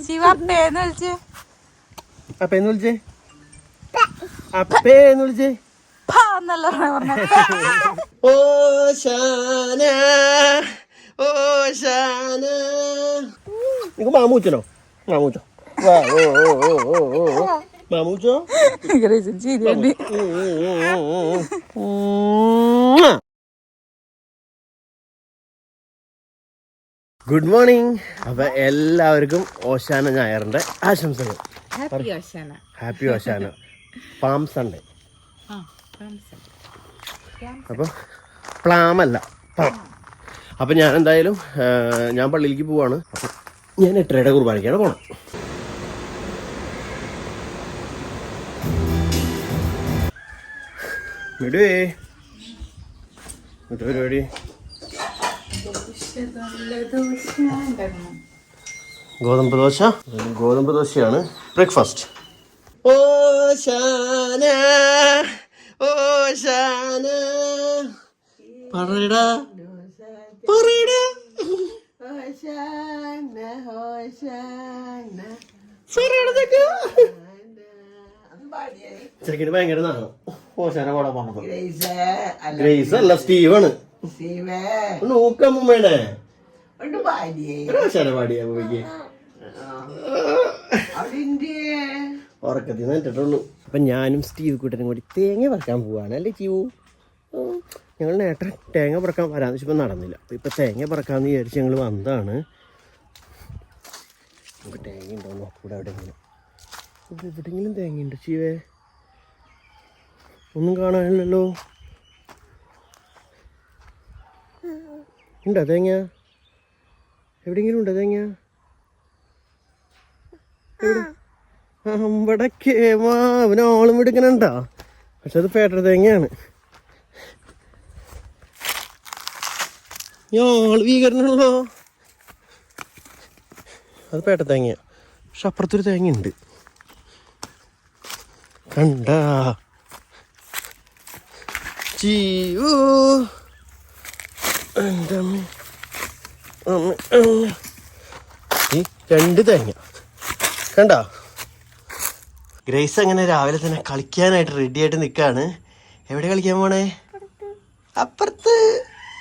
ശിവ അപ്പേന്ന് വിളിച്ചേ. അപ്പേന്ന് വിളിച്ചേ. അപ്പേന്ന് വിളിച്ചേ. ഓശാന ഓശാന. നിനക്ക് മാമൂച്ചനോ? മാമൂച്ചോ വാ. മാമൂച്ചോ ശരിയുണ്ട്. Good morning. അപ്പൊ എല്ലാവർക്കും ഓശാന ഞായറിന്റെ ആശംസകൾ. ഹാപ്പി ഓശാന. Palm Sunday. അപ്പൊ പ്ലാമല്ല പാം. അപ്പൊ ഞാൻ എന്തായാലും ഞാൻ പള്ളിയിലേക്ക് പോവാണ്. അപ്പൊ ഞാൻ 8:30 കുർബാനയ്ക്കാണ് പോണം. പരിപാടി ഗോതമ്പ് ദോശയാണ് ബ്രേക്ക്ഫാസ്റ്റ്. ഓശാന ഓശാന പറയടാ പറയടാ. ചെറുക്കിന് ഭയങ്കര നാണോ ഓശാന പാടാൻ പോണത്. ഗ്രേസ് അല്ല, സ്റ്റീവാണ്. നോക്കാം വേണേ ഓശാന പാടിയാ പോയിക്ക്. ഉറക്കത്തിൽ നിന്ന് ഇട്ടിട്ടുള്ളൂ. അപ്പൊ ഞാനും സ്റ്റീവ് കൂട്ടനും കൂടി തേങ്ങ പറിക്കാൻ പോവാണ്. അല്ലേ സ്റ്റീവു? ഞങ്ങൾ നേട്ടം തേങ്ങ പറിക്കാൻ വരാന്ന് വെച്ചപ്പോൾ നടന്നില്ല. അപ്പോൾ ഇപ്പം തേങ്ങ പറിക്കാമെന്ന് വിചാരിച്ച് ഞങ്ങൾ വന്നതാണ്. നമുക്ക് തേങ്ങ ഉണ്ടോ നോക്കൂടെ? എവിടെയെങ്കിലും എവിടെയെങ്കിലും തേങ്ങയുണ്ട് സ്റ്റീവേ? ഒന്നും കാണാനില്ലല്ലോ. ഉണ്ടോ തേങ്ങ? എവിടെയെങ്കിലും ഉണ്ടോ തേങ്ങ? ഇവിടെ അവനാളും എടുക്കണുണ്ടാ. പക്ഷെ അത് പേട്ട തേങ്ങയാണ്. ആള് വീകരണല്ലോ. അത് പേട്ട തേങ്ങ. പക്ഷെ അപ്പുറത്തൊരു തേങ്ങ ഉണ്ട്. കണ്ടാ ജീവോ എൻ്റെ അമ്മ. ഈ 2 തേങ്ങ കണ്ടാ. ഗ്രേസ് അങ്ങനെ രാവിലെ തന്നെ കളിക്കാനായിട്ട് റെഡി ആയിട്ട് നിൽക്കുകയാണ്. എവിടെ കളിക്കാൻ പോണേ? അപ്പുറത്ത്.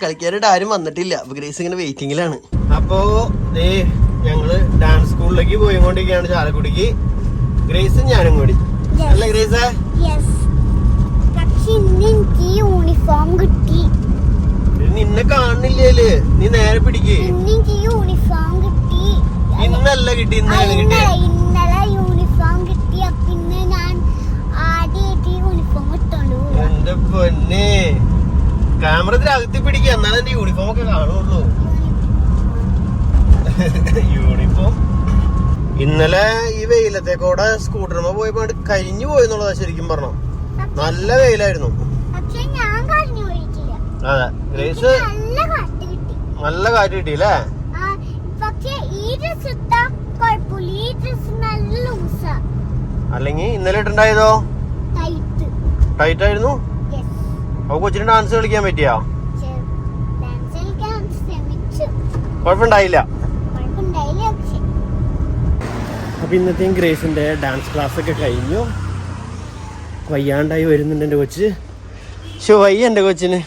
കളിക്കാനായിട്ട് ആരും വന്നിട്ടില്ല. അപ്പൊ ഗ്രേസ് ഇങ്ങനെ വെയിറ്റിങ്ങിലാണ്. അപ്പോ ഞങ്ങള് ഡാൻസ് സ്കൂളിലേക്ക് പോയിക്കൊണ്ടിരിക്കുകയാണ് ചാലക്കുടിക്ക്. ഗ്രേസും ഞാനും കൂടി. അല്ല ഗ്രേസ്? യൂണിഫോം കിട്ടി. നിന്നെ കാണുന്നില്ലേ? നീ നേരെ പിടിക്ക്. യൂണിഫോം കിട്ടി. ഇന്നല്ല കിട്ടി, ഇന്നലെ കിട്ടി. ഇന്നലെ യൂണിഫോം കിട്ടിയ പിന്നെ ഞാൻ ആദ്യമായിട്ട് യൂണിഫോം ഇട്ടോളൂ. എന്റെ പൊന്നെ, ക്യാമറ അകത്തി പിടിക്കുക, എന്നാലും എന്റെ യൂണിഫോം ഒക്കെ കാണുള്ളൂ. യൂണിഫോം ഇന്നലെ ഈ വെയിലത്തേക്കൂടെ സ്കൂട്ടറുമ്പോ പോയപ്പോ കരിഞ്ഞു പോയെന്നുള്ളതാ ശരിക്കും പറഞ്ഞു. നല്ല വെയിലായിരുന്നു. അതെ ഗ്രേസ് നല്ല കാറ്റ് കിട്ടിയില്ലേ? അല്ലെങ്കിൽ ഇന്നലെ ഇട്ടുണ്ടായതോ ടൈറ്റ് ആയിരുന്നു. അപ്പൊ കൊച്ചിന് ഡാൻസ് കളിക്കാൻ പറ്റിയാ? കുഴപ്പമുണ്ടായില്ല. അപ്പൊ ഇന്നത്തെയും ഗ്രേസിന്റെ ഡാൻസ് ക്ലാസ് ഒക്കെ കഴിഞ്ഞു. വയ്യാണ്ടായി വരുന്നുണ്ട് എന്റെ കൊച്ച്. വയ്യ എന്റെ കൊച്ചിന്.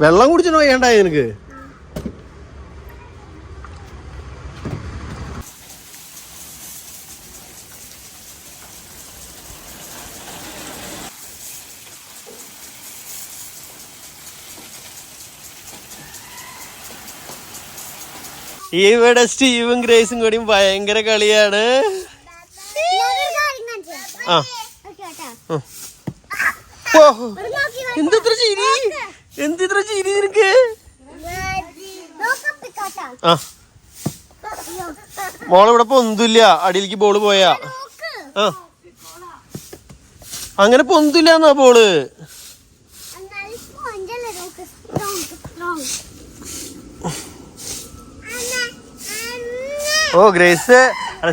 വെള്ളം കുടിച്ചിട്ട് വയ്യാണ്ടായി നിനക്ക്? ഇവിടെ സ്റ്റീവും ഗ്രേസും കൂടിയും ഭയങ്കര കളിയാണ്. എന്തിത്ര ചിരി? എന്തിത്ര ചിരി നിനക്ക്? മോളിവിടെ പൊന്തില്ല. അടിയിലേക്ക് ബോള് പോയാ അങ്ങനെ പൊന്തില്ല എന്നാ ബോള്. ഓ ഗ്രേസ്,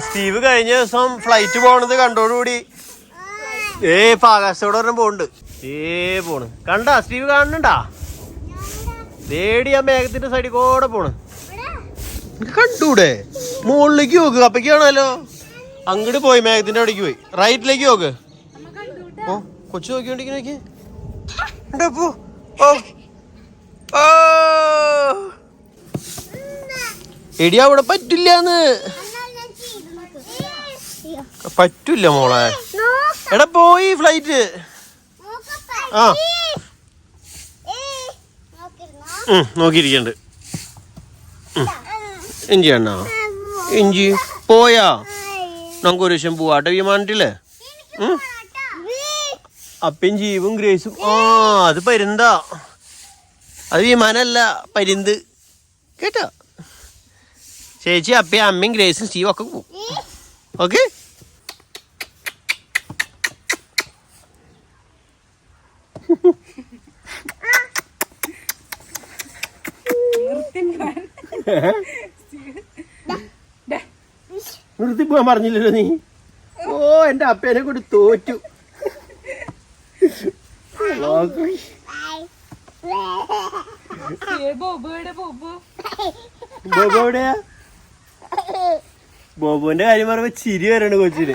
സ്റ്റീവ് കഴിഞ്ഞ ദിവസം ഫ്ലൈറ്റ് പോണത് കണ്ടോടുകൂടി ഇപ്പൊ ആകാശത്തോടെ ഒരെണ്ണം പോണ്ട്. പോണ് കണ്ടാ? സ്റ്റീവ് കാണുന്നുണ്ടാ? ദേടി ആ മേഘത്തിന്റെ സൈഡിൽ കൂടെ പോണ്. കണ്ടൂടെ? മുകളിലേക്ക് നോക്ക്, അപ്പക്ക് കാണാലോ. അങ്ങോട്ട് പോയി, മേഘത്തിന്റെ അവിടേക്ക് പോയി. റൈറ്റിലേക്ക് നോക്ക്. ഓ കൊച്ചു നോക്കിക്കൊണ്ടിരിക്കുന്നേക്ക്. എടി അവിടെ പറ്റില്ലാന്ന്. പറ്റൂല മോളെ. എടാ പോയി ഫ്ലൈറ്റ്. ആ നോക്കിയിരിക്കണ്ട്. ഇഞ്ചി എണ്ണ ഇഞ്ചി പോയാ നമുക്ക് ഒരു ദിവസം പോവാട്ടെ വിമാനത്തില്ലേ. അപ്പയും ജീവും ഗ്രേസും. ആ അത് പരുന്താ, അത് വിമാനല്ല പരുന്ത് കേട്ടോ. ചേച്ചി അപ്പയും അമ്മയും ഗ്രേസും സ്റ്റീവും ഒക്കെ പോവും. ഓക്കെ നിർത്തി പോവാൻ പറഞ്ഞില്ലല്ലോ നീ. ഓ എന്റെ അപ്പേനെ കൊണ്ട് തോറ്റു. ബോബോന്റെ കാര്യം പറയുമ്പോ ചിരി വരണ കൊച്ചിന്.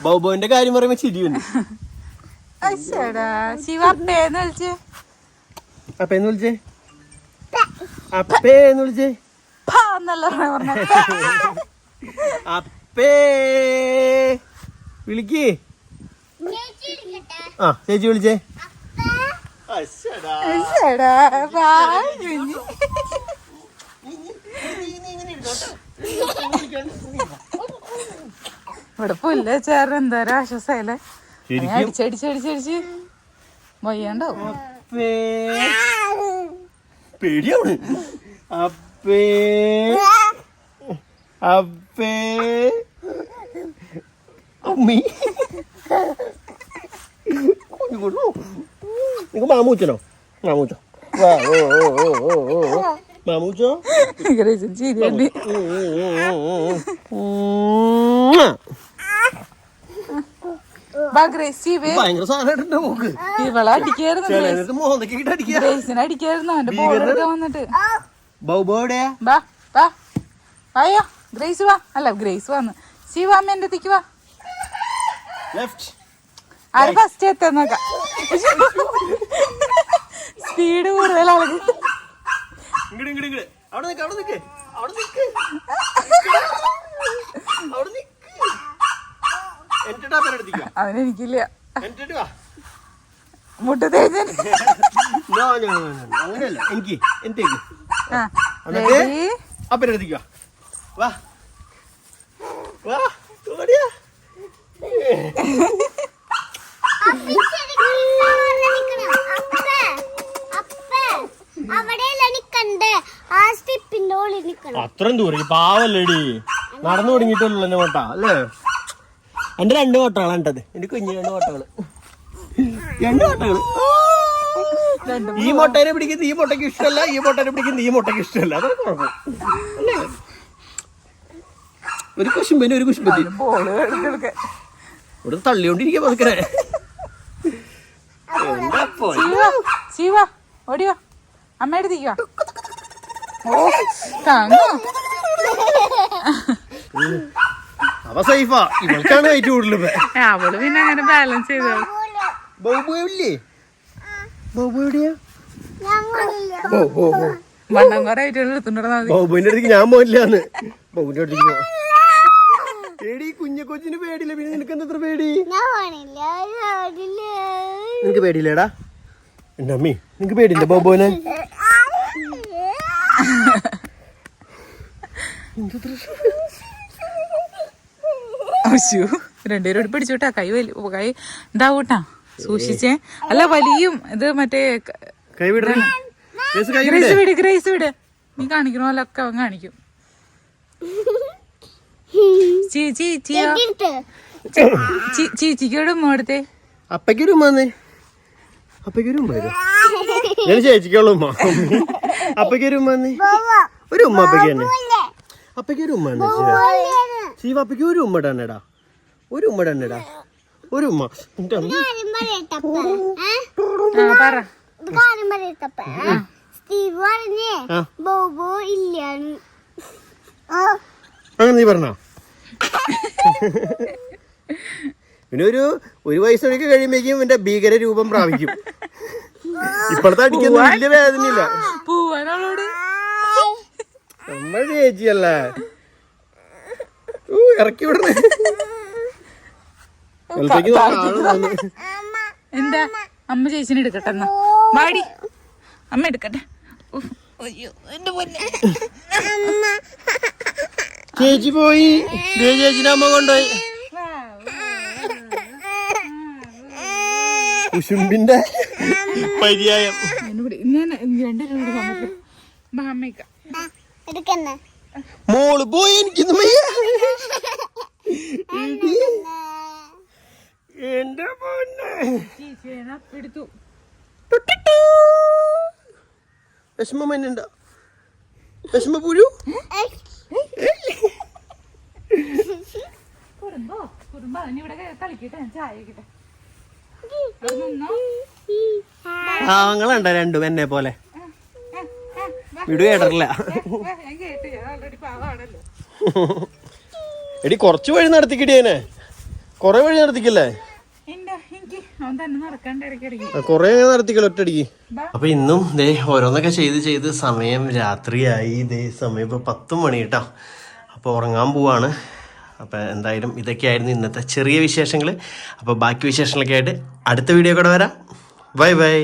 ബോബോന്റെ കാര്യം പറയുമ്പോ ചിരിയുണ്ട്. അപ്പേന്ന് വിളിച്ചേ, അപ്പേന്ന് വിളിച്ചേ, അപ്പേന്ന് വിളിച്ചേ. അപ്പേ വിളിക്ക്. ആ ചേച്ചി വിളിച്ചേ. ഇവിടെ പുല്ല ചേർന്ന് എന്തോരം ആശ്വാസല്ലേ. അടിച്ചടിച്ചടിച്ചടിച്ച് വയ്യാണ്ടാവും. പേടിയാണ്. അപ്പേ അപ്പേ അമ്മി നിങ്ങ മാമൂച്ചനോ? മാമൂച്ചോ മാമൂച്ചോ ചിരിയുണ്ട്. ഭയങ്കര സാധനം നോക്ക്. ഇവളെ അടിക്കായിരുന്നു, അടിക്കായിരുന്നു അവന്റെ ബോർഡൊക്കെ വന്നിട്ട്. വാ വാ വായോ ഗ്രേസ് വാ. അല്ല ഗ്രേസ് വന്ന് ശിവ അമ്മേന്റെ അടുത്തേക്ക് വാ. ആര് ഫസ്റ്റ് എത്താൻ നോക്കാം. സ്പീഡ് കൂടുതൽ ആളുകൾ. അവനെനിക്കില്ല മുട്ട തേച്ചൻ. അങ്ങനെയല്ല എനിക്ക് എന്തേക്ക് വാ വാ ഓടിയാ. അത്രയും ദൂരം പാവല്ലേടി, നടന്നു തുടങ്ങിയിട്ടുള്ളൂ എന്റെ മോട്ട അല്ലേ. എന്റെ 2 മോട്ടകളാണ് കണ്ടത്, എന്റെ കുഞ്ഞു 2 മോട്ടകള്. 2 മോട്ടകള്. ഈ മുട്ടേനെ പിടിക്കുന്നത് ഈ മുട്ടയ്ക്ക് ഇഷ്ടമല്ല, ഈ മുട്ടേനെ പിടിക്കുന്നത് ഈ മുട്ടയ്ക്ക് ഇഷ്ടമല്ല. അതൊക്കെ കുഴപ്പം അല്ലേ. ഒരു കുശുമ്പന് ഒരു കുശുമ്പത്തി ഇവിടെ തള്ളിക്കൊണ്ടിരിക്കുക പതുക്കനെ. ഓടിയോ അമ്മയുടെ തീക്കോ. അവ സൈഫാ, ഇവൾക്കാണ് ഏറ്റവും കൂടുതൽ. അവള് പിന്നെ അങ്ങനെ ബാലൻസ് ചെയ്തോളൂ. ബോബുല്ലേ ബോബു എവിടെയാ? വണ്ണം കുറെ ആയിട്ട് എടുത്തുണ്ടാ. ബോബുവിന്റെ അടുത്തേക്ക് ഞാൻ പോയില്ലാന്ന്. ബോബുവിന്റെ അടുത്തേക്ക് പോ. പേടി കുഞ്ഞു കൊച്ചിന് പേടിയില്ല, പിന്നെ നിനക്ക് എന്താ പേടി? നിനക്ക് പേടിയില്ലേടാ? എന്റെ അമ്മി നിനക്ക് പേടിയില്ല ബോബോനെ? രണ്ടുപേരോട് പിടിച്ചോട്ടാ. കൈ കൈ ഇതാവൂട്ടാ, സൂക്ഷിച്ചേ. അല്ല വലിയും ഇത് മറ്റേ ഗ്രേസ് വിട്, ഗ്രേസ് വിട്. നീ കാണിക്കണ പോലെ ഒക്കെ അവൻ കാണിക്കും. ചീച്ചിക്കോട് ഉമ്മ കൊടുത്തേ. അപ്പയ്ക്കൊരു ഉമ്മ തന്നെ, അപ്പയ്ക്കൊരു ഉമ്മ വരും. ഞാൻ ചേച്ചിക്കുള്ള ഉമ്മ, അപ്പയ്ക്കൊരു ഉമ്മ തന്നെ. ഒരു ഉമ്മ അപ്പയ്ക്ക് തന്നെ, അപ്പയ്ക്കൊരു ഉമ്മ തന്നെ. ശിവ അപ്പയ്ക്ക് ഒരു ഉമ്മ തന്നെടാ, ഒരു ഉമ്മ തന്നെടാ, ഒരു ഉമ്മ. സ്റ്റീവ് പറഞ്ഞേ ആ. ബോബോ ഇല്ലാന്ന്. അങ്ങനെ നീ പറഞ്ഞോ? പിന്നെ ഒരു വയസ്സൊക്കെ കഴിയുമ്പോഴേക്കും എന്റെ ഭീകര രൂപം പ്രാപിക്കും. ഇപ്പോഴത്തെ അടിക്കൊന്നും വലിയ വേദനയില്ല. പോവാനോളോട് നമ്മൾ ചേച്ചിയല്ലേ ഇറക്കി വിടണേ. എന്താ അമ്മ ചേച്ചിനെ എടുക്കട്ടെ എന്നാ വാടി അമ്മ എടുക്കട്ടെ. അയ്യോ എന്റെ പൊന്നെ. ചേച്ചി പോയി. ചേച്ചിനെ അമ്മ കൊണ്ടുപോയി. കുശുമ്പിന്റെ പര്യായം. മോള് പോയി. എനിക്കൊന്നും വയ്യ. എന്റെ പൊന്നെ വിഷമം എന്നുണ്ടോ? വിഷമ പുഴു. ആങ്ങളുണ്ടോ രണ്ടും എന്നെ പോലെ? വിടു കേട്ടില്ല. എടി കുറച്ച് വഴി നടത്തിക്കിടിയേനെ. കൊറേ വഴി നടത്തിക്കല്ലേ? കൊറേ നടത്തിക്കല്ലോ ഒറ്റടിക്ക്. അപ്പൊ ഇന്നും ദേ ഓരോന്നൊക്കെ ചെയ്ത് സമയം രാത്രിയായി. ദേ സമയം ഇപ്പൊ 10 മണി കേട്ടോ. അപ്പൊ ഉറങ്ങാൻ പോവാണ്. അപ്പൊ എന്തായാലും ഇതൊക്കെയായിരുന്നു ഇന്നത്തെ ചെറിയ വിശേഷങ്ങൾ. അപ്പൊ ബാക്കി വിശേഷങ്ങളൊക്കെ ആയിട്ട് അടുത്ത വീഡിയോ കൂടെ വരാം. Bye bye.